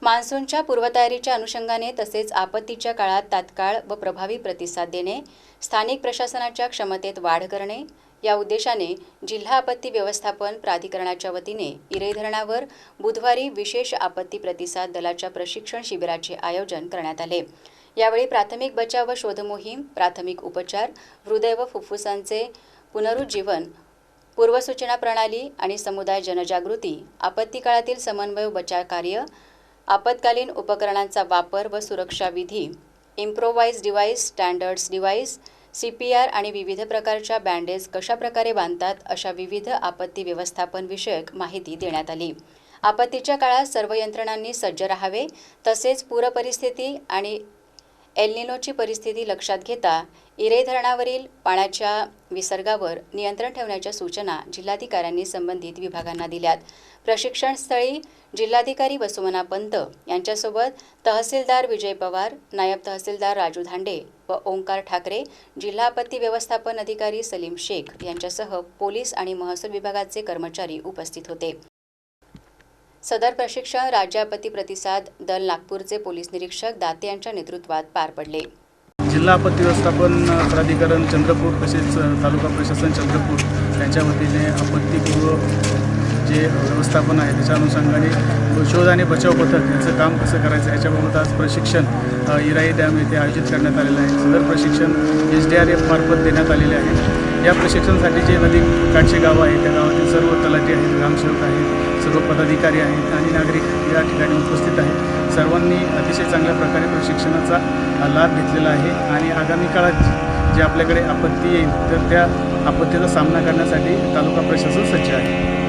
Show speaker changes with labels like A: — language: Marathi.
A: मान्सूनच्या पूर्वतयारीच्या अनुषंगाने तसेच आपत्तीच्या काळात तात्काळ व प्रभावी प्रतिसाद देणे, स्थानिक प्रशासनाच्या क्षमतेत वाढ करणे या उद्देशाने जिल्हा आपत्ती व्यवस्थापन प्राधिकरणाच्या वतीने इरई धरणावर बुधवारी विशेष आपत्ती प्रतिसाद दलाच्या प्रशिक्षण शिबिराचे आयोजन करण्यात आले। यावेळी प्राथमिक बचाव व शोध मोहीम, प्राथमिक उपचार, हृदय व फुफ्फुसांचे पुनरुज्जीवन, पूर्वसूचना प्रणाली आणि समुदाय जनजागृती, आपत्ती काळातील समन्वय बचाव कार्य, आपत्कालीन उपकरणांचा वापर व सुरक्षा विधी, improvise device, standards device, CPR आणि विविध प्रकारच्या बँडेज कशा प्रकारे बांधतात अशा विविध आपत्ती व्यवस्थापन विषयक माहिती देण्यात आली। आपत्तीच्या काळात सर्व यंत्रणांनी सज्ज राहावे तसेच पूरपरिस्थिती आणि एल निनोची परिस्थिती लक्षात घेता इरई धरणावरील पाण्याच्या विसर्गावर नियंत्रण ठेवण्याच्या सूचना जिल्हाधिकाऱ्यांनी संबंधित विभागांना दिल्यात। प्रशिक्षणस्थळी जिल्हाधिकारी वसुमना पंत यांच्यासोबत तहसीलदार विजय पवार, नायब तहसीलदार राजू धांडे व ओंकार ठाकरे, जिल्हा आपत्ती व्यवस्थापन अधिकारी सलीम शेख यांच्यासह पोलीस आणि महसूल विभागाचे कर्मचारी उपस्थित होते। सदर प्रशिक्षण राज्य आपत्ती प्रतिसाद दल नागपूरचे पोलीस निरीक्षक दाते यांच्या नेतृत्वात पार पडले।
B: जिल्हा आपत्ती व्यवस्थापन प्राधिकरण चंद्रपूर तसेच तालुका प्रशासन चंद्रपूर यांच्या वतीने आपत्तीपूर्व जे व्यवस्थापन आहे त्याच्या अनुषंगाने शोध आणि बचाव पथक याचं काम कसं करायचं याच्याबाबत आज प्रशिक्षण इराई डॅम येथे आयोजित करण्यात आलेलं आहे। सदर प्रशिक्षण SDRF मार्फत देण्यात आलेले आहे। या प्रशिक्षणासाठी जे नदीकाठचे गावं आहेत त्या गावातील सर्व तलाठी आहेत, ग्रामसेवक आहेत, सर्व पदाधिकारी आहेत आणि नागरिक या ठिकाणी उपस्थित आहेत। सर्वांनी अतिशय चांगल्या प्रकारे प्रशिक्षणाचा लाभ घेतलेला आहे आणि आगामी काळात जे आपल्याकडे आपत्ती येईल तर त्या आपत्तीचा सामना करण्यासाठी तालुका प्रशासन सज्ज आहे।